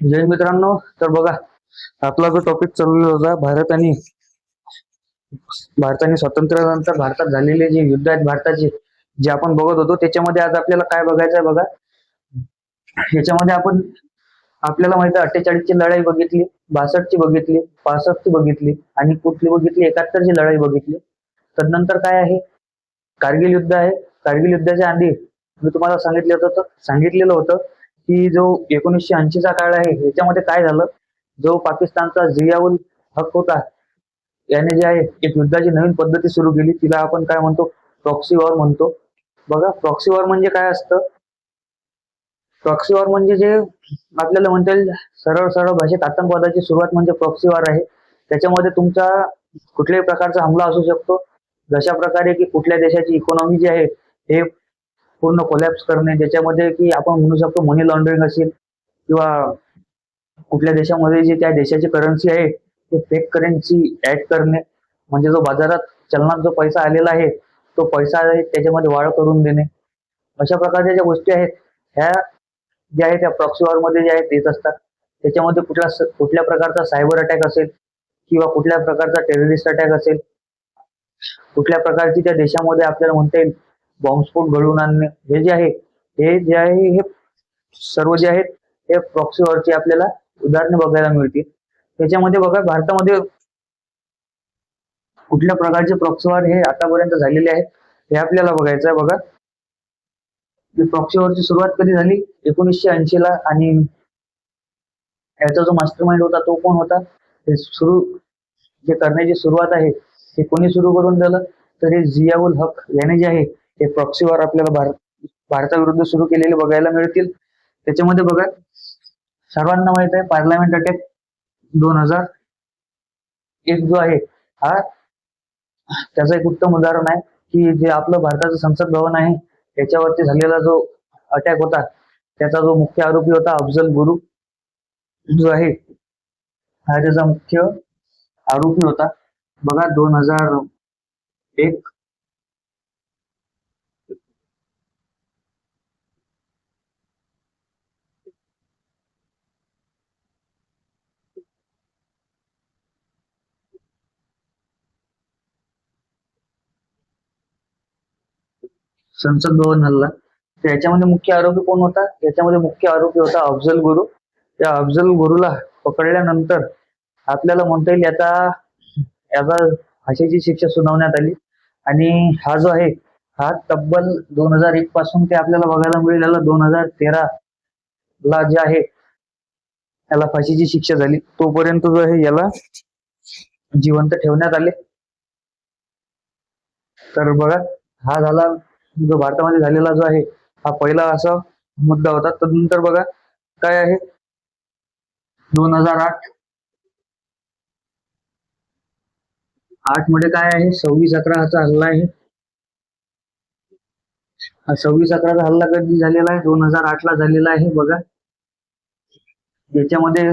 जय मित्रांनो, तर बघा आपला जो टॉपिक चालू होता भारताने स्वातंत्र्यानंतर भारतात झालेले जे युद्ध आहेत भारताचे, जे आपण बघत होतो त्याच्यामध्ये आज आपल्याला काय बघायचं आहे बघा. याच्यामध्ये आपल्याला माहिती आहे 48 ची लढाई बघितली, 62 ची बघितली, 65 ची बघितली आणि कुठली बघितली 71 ची लढाई बघितली. तदनंतर काय आहे, कारगिल युद्ध आहे. कारगिल युद्धाच्या आधी मी तुम्हाला सांगितलेलं होतं की जो 1980 चा काळ आहे याच्यामध्ये काय झालं. जो पाकिस्तानचा जियाउल हक होता, याने जे आहे एक युद्धाची नवीन पद्धती सुरू केली, तिला आपण काय म्हणतो, प्रॉक्सी वॉर म्हणतो. बघा, प्रॉक्सी वॉर म्हणजे काय असतं. प्रॉक्सी वॉर म्हणजे जे आपल्याला म्हणता येईल सरळ सरळ भाषेत आतंकवादाची सुरुवात म्हणजे प्रॉक्सी वॉर आहे. त्याच्यामध्ये तुमचा कुठल्याही प्रकारचा हमला असू शकतो. जशा प्रकारे की कुठल्या देशाची इकॉनॉमी जी आहे हे पूर्ण कोलॅप्स करणे, ज्याच्यामध्ये की आपण म्हणू शकतो मनी लॉन्ड्रिंग असेल, किंवा कुठल्या देशामध्ये जे त्या देशाची करन्सी आहे ते फेक करन्सी ऍड करणे, म्हणजे जो बाजारात चलनात जो पैसा आलेला आहे तो पैसा आहे त्याच्यामध्ये वाढ करून देणे. अशा प्रकारच्या ज्या गोष्टी आहेत ह्या ज्या आहेत त्या प्रॉक्सी वॉर मध्ये जे आहेत येत असतात. त्याच्यामध्ये कुठल्या प्रकारचा सायबर अटॅक असेल, किंवा कुठल्या प्रकारचा टेररिस्ट अटॅक असेल, कुठल्या प्रकारची त्या देशामध्ये आपल्याला म्हणता येईल बॉम्बस्फोट घडवून आणणे, हे सर्व जे आहेत हे प्रॉक्सी वॉरची आपल्याला उदाहरणे बघायला मिळतील. त्याच्यामध्ये बघा भारतामध्ये कुठल्या प्रकारचे प्रॉक्सी वॉर हे आतापर्यंत झालेले आहेत हे आपल्याला बघायचं आहे. बघा, प्रॉक्सी वॉरची सुरुवात कधी झाली, 1980 ला. आणि याचा जो मास्टर माइंड होता तो कोण होता, हे जे करण्याची सुरुवात आहे हे कोणी सुरू करून दिलं, तर हे जियाउल हक याने जे आहे हे प्रॉक्सी वॉर आपल्याला भारताविरुद्ध सुरू केलेले बघायला मिळतील. त्याच्यामध्ये बघा, सर्वांना माहित आहे पार्लमेंट अटॅक 2001 जो आहे हा त्याचं एक उत्तम उदाहरण आहे की जे आपलं भारताचं संसद भवन आहे याच्यावरती झालेला जो अटॅक होता त्याचा जो मुख्य आरोपी होता अफजल गुरु जो आहे हा त्याचा मुख्य आरोपी होता. बघा, 2001 संसद भवन हल्ला. याच्यामध्ये मुख्य आरोपी कोण होता, याच्यामध्ये मुख्य आरोपी होता अफजल गुरु. त्या अफजल गुरुला पकडल्यानंतर आपल्याला म्हणता येईल याचा फाशीची शिक्षा सुनावण्यात आली. आणि हा जो आहे हा तब्बल 2001 पासून ते आपल्याला बघायला मिळेल याला 2013 ला जे आहे याला फाशीची शिक्षा झाली. तोपर्यंत जो आहे याला जिवंत ठेवण्यात आले. तर बघा, हा झाला जो भारतामध्ये झालेला जो आहे हा पहिला असा मुद्दा होता. तदनंतर बघा काय आहे, 2008 मध्ये काय आहे, 26/11 हल्ला आहे. हा 26/11 हल्ला कधी झालेला आहे, 2008 ला झालेला आहे. बघा, याच्यामध्ये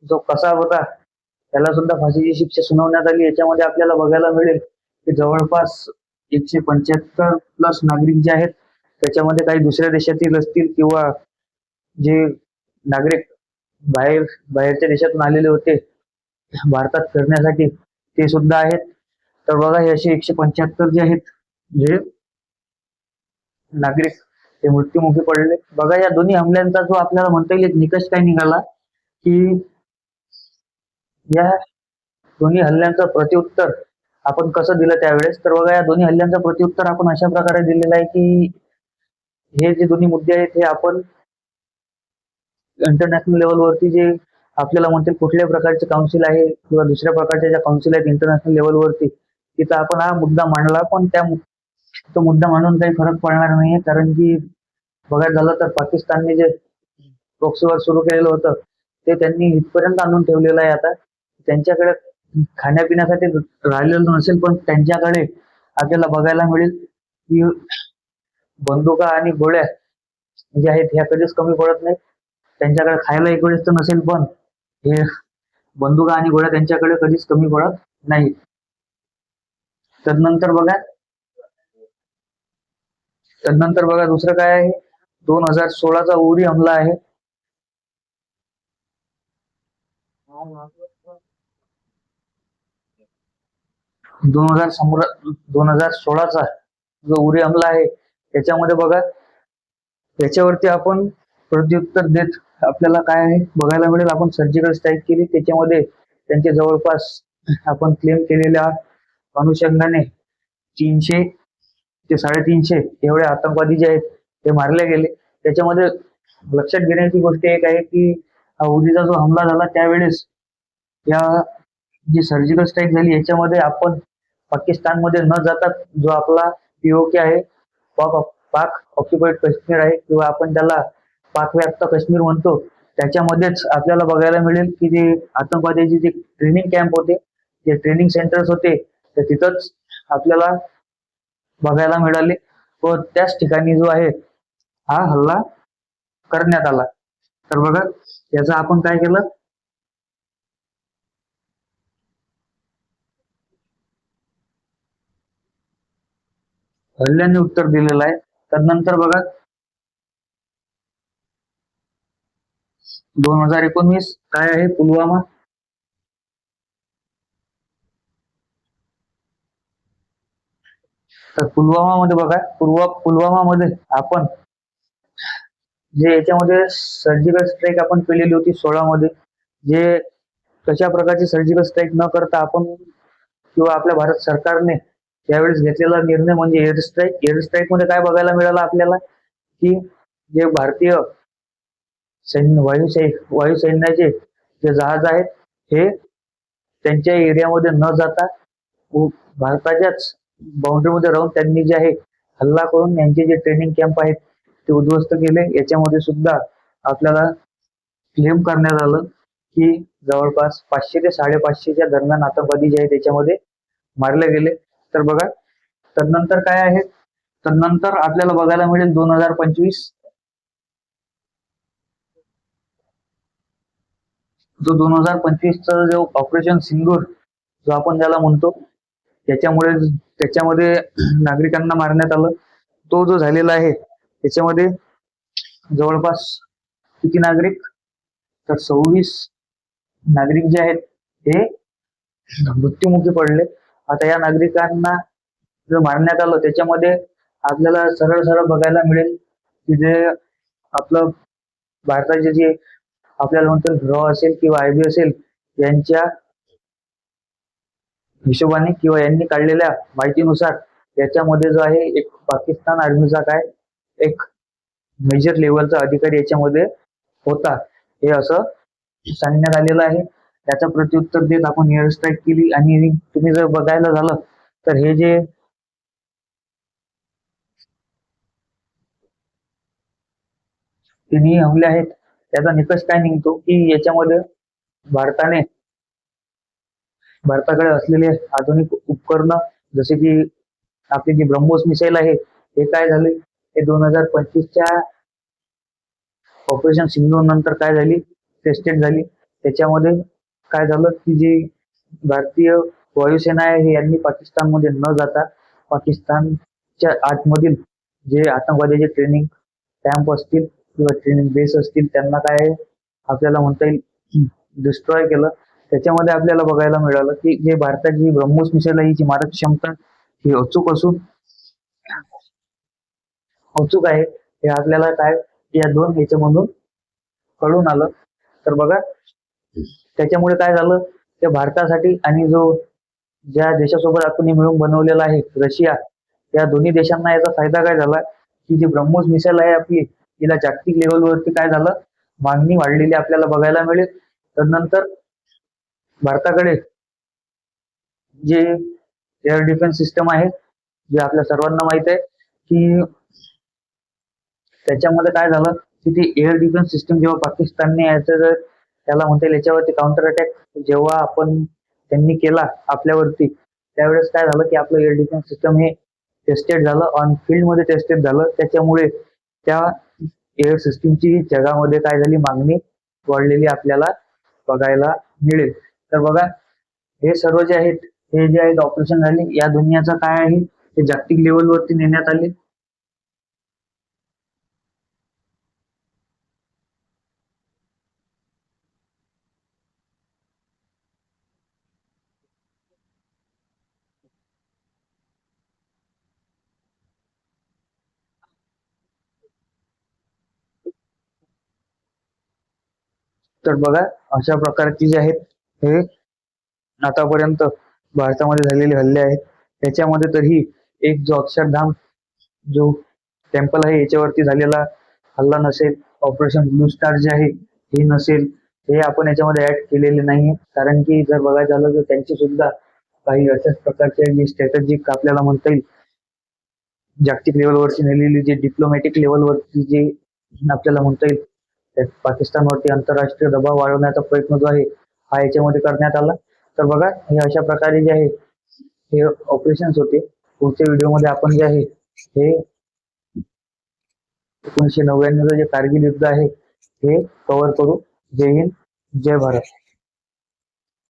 जो कसाब होता त्याला सुद्धा फाशीची शिक्षा सुनावण्यात आली. याच्यामध्ये आपल्याला बघायला मिळेल की जवळपास 175 प्लस नागरिक जे आहेत त्याच्यामध्ये काही दुसऱ्या देशातील असतील, किंवा जे नागरिक बाहेरच्या देशातून आलेले होते भारतात फिरण्यासाठी ते सुद्धा आहेत. तर बघा, हे असे 175 जे आहेत जे नागरिक ते मृत्युमुखी पडले. बघा, या दोन्ही हमल्यांचा जो आपल्याला म्हणता येईल निकष काय निघाला की या दोन्ही हल्ल्यांचं प्रत्युत्तर आपण कसं दिलं त्यावेळेस. तर बघा, या दोन्ही हल्ल्यांचं प्रत्युत्तर आपण अशा प्रकारे दिलेलं आहे की हे जे दोन्ही मुद्दे आहेत हे आपण इंटरनॅशनल लेवलवरती जे आपल्याला म्हणतील कुठल्याही प्रकारचे काउन्सिल आहे किंवा दुसऱ्या प्रकारच्या ज्या काउन्सिल आहेत इंटरनॅशनल लेवलवरती, तिथं आपण हा मुद्दा मांडला. पण तो मुद्दा मांडून काही फरक पडणार नाहीये, कारण की बघायला झालं तर पाकिस्तानने जे प्रॉक्सी सुरू केलेलं होतं ते त्यांनी इथपर्यंत आणून ठेवलेलं आहे. आता त्यांच्याकडे खाण्यापिण्यासाठी राहिलेलं नसेल, पण त्यांच्याकडे आपल्याला बघायला मिळेल की बंदुका आणि गोळ्या ज्या आहेत ह्या कधीच कमी पडत नाहीत. त्यांच्याकडे खायला एक वेळेस तर नसेल, पण हे बंदुका आणि गोळ्या त्यांच्याकडे कधीच कमी पडत नाही. तदनंतर बघा दुसरं काय आहे, 2016 चा उरी हमला आहे. 2016चा जो उरी हमला आहे त्याच्यामध्ये बघा, त्याच्यावरती आपण प्रत्युत्तर देत आपल्याला काय आहे बघायला मिळेल. आपण सर्जिकल स्ट्राईक केली, त्याच्यामध्ये त्यांचे जवळपास आपण क्लेम केलेल्या अनुषंगाने 300 ते 350 एवढे आतंकवादी जे आहेत ते मारले गेले. त्याच्यामध्ये लक्षात घेण्याची गोष्ट एक आहे की उरीचा जो हमला झाला त्यावेळेस या जी सर्जिकल स्ट्राईक झाली याच्यामध्ये आपण पाकिस्तानमध्ये न जाता जो आपला पीओके आहे, पाक पाक ऑक्युपाइड काश्मीर आहे किंवा आपण त्याला पाकव्याप्त काश्मीर म्हणतो, त्याच्यामध्येच आपल्याला बघायला मिळेल की जे आतंकवाद्याचे जे ट्रेनिंग कॅम्प होते, जे ट्रेनिंग सेंटर्स होते, तर तिथंच आपल्याला बघायला मिळाले व त्याच ठिकाणी जो आहे हा हल्ला करण्यात आला. तर बघा, याचा आपण काय केलं, हल्ल्याने उत्तर दिलेलं आहे. त्यानंतर बघा 2019 काय आहे, पुलवामा. तर पुलवामा मध्ये बघा, पुलवामा मध्ये आपण जे याच्यामध्ये सर्जिकल स्ट्राईक आपण केलेली होती 16 मध्ये, जे कशा प्रकारची सर्जिकल स्ट्राईक न करता आपण किंवा आपल्या भारत सरकारने त्यावेळेस घेतलेला निर्णय म्हणजे एअर स्ट्राईक. एअर स्ट्राईक मध्ये काय बघायला मिळालं आपल्याला की जे भारतीय सैन्य वायुसैन्याचे जे जहाज आहेत हे त्यांच्या एरियामध्ये न जाता भारताच्याच बाउंड्रीमध्ये राहून त्यांनी जे आहे हल्ला करून यांचे जे ट्रेनिंग कॅम्प आहेत ते उद्ध्वस्त केले. याच्यामध्ये सुद्धा आपल्याला क्लेम करण्यात आलं की जवळपास 500 ते 550च्या दरम्यान आतंकवादी जे आहे त्याच्यामध्ये मारले गेले. तर बघा, तदनंतर काय आहे, तदनंतर आपल्याला बघायला मिळेल 2025 जो 2025चा जो ऑपरेशन सिंदूर जो आपण त्याला म्हणतो, त्याच्यामुळे त्याच्यामध्ये नागरिकांना मारण्यात आलं. तो जो झालेला आहे त्याच्यामध्ये जवळपास किती नागरिक, तर 26 नागरिक जे आहेत हे मृत्युमुखी पडले. आता या नागरिकांना जो मारण्यात आलं त्याच्यामध्ये आपल्याला सरळ सरळ बघायला मिळेल की जे आपलं भारताचे जे आपल्याला म्हणतो रॉ असेल किंवा आयबी असेल यांच्या हिशोबाने किंवा यांनी काढलेल्या माहितीनुसार याच्यामध्ये जो आहे एक पाकिस्तान आर्मीचा काय एक मेजर लेवलचा अधिकारी याच्यामध्ये होता, हे असं सांगण्यात आलेलं आहे. त्याचं प्रत्युत्तर देत आपण एअर स्ट्राईक केली. आणि तुम्ही जर बघायला झालं तर हे जे तिन्ही हमले आहेत त्याचा निकष काय निघतो की याच्यामध्ये भारताने भारताकडे असलेले आधुनिक उपकरण जसे की आपली जी ब्रह्मोस मिसाईल आहे हे काय झाले, हे 2025च्या ऑपरेशन सिंधू नंतर काय झाली, टेस्टेड झाली. त्याच्यामध्ये काय झालं की जी भारतीय वायुसेना आहे हे यांनी पाकिस्तानमध्ये न जाता पाकिस्तानच्या आतमधील जे आतंकवाद्याचे ट्रेनिंग कॅम्प असतील किंवा ट्रेनिंग बेस असतील त्यांना काय आपल्याला म्हणता येईल डिस्ट्रॉय केलं. त्याच्यामध्ये आपल्याला बघायला मिळालं की जे भारताची ब्रह्मोस मिसाईल आहे हिची मारक क्षमता ही अचूक आहे हे आपल्याला काय या दोन याच्यामधून कळून आलं. तर बघा, त्याच्यामुळे काय झालं, ते भारतासाठी आणि जो ज्या देशासोबत आपण मिळून बनवलेला आहे रशिया, या दोन्ही देशांना याचा फायदा काय झाला की जी ब्रह्मोस मिसाईल आहे आपली तिला जागतिक लेवलवरती काय झालं, मागणी वाढलेली आपल्याला बघायला मिळेल. तर नंतर भारताकडे जे एअर डिफेन्स सिस्टम आहे जे आपल्या सर्वांना माहित आहे की त्याच्यामध्ये काय झालं की ती एअर डिफेन्स सिस्टम जेव्हा पाकिस्तानने याचं जर त्याला म्हणता येईल याच्यावरती काउंटर अटॅक जेव्हा आपण त्यांनी केला आपल्यावरती, त्यावेळेस काय झालं की आपलं एअर डिफेन्स सिस्टम हे टेस्टेड झालं, ऑन फील्ड मध्ये टेस्टेड झालं. त्याच्यामुळे त्या एअर सिस्टीमची जगामध्ये काय झाली, मागणी वाढलेली आपल्याला बघायला मिळेल. तर बघा, हे सर्व जे आहेत हे जे आहेत ऑपरेशन झाले या दुनियाचं काय आहे ते जागतिक लेवलवरती नेण्यात आले. तर बघा अशा प्रकारची जे आहेत हे आतापर्यंत भारतामध्ये झालेले हल्ले आहेत. त्याच्यामध्ये तरी एक जो अक्षरधाम जो टेम्पल आहे याच्यावरती झालेला हल्ला नसेल, ऑपरेशन ब्लू स्टार जे आहे हे नसेल, हे आपण याच्यामध्ये ऍड केलेले नाही. कारण की जर बघायचं झालं तर त्यांची सुद्धा काही अशाच प्रकारचे जे स्ट्रॅटेजिक आपल्याला म्हणता येईल जागतिक लेवलवरची नेलेली जे डिप्लोमॅटिक लेवलवरती जे आपल्याला म्हणता येईल पाकिस्तानवरती आंतरराष्ट्रीय दबाव वाढवण्याचा प्रयत्न जो आहे हा याच्यामध्ये करण्यात आला. तर बघा हे अशा प्रकारे जे आहे हे ऑपरेशन्स होते. पुढच्या व्हिडिओमध्ये आपण जे आहे हे 1999 जे कारगिल युद्ध आहे हे कव्हर करू. जय हिंद, जय भारत.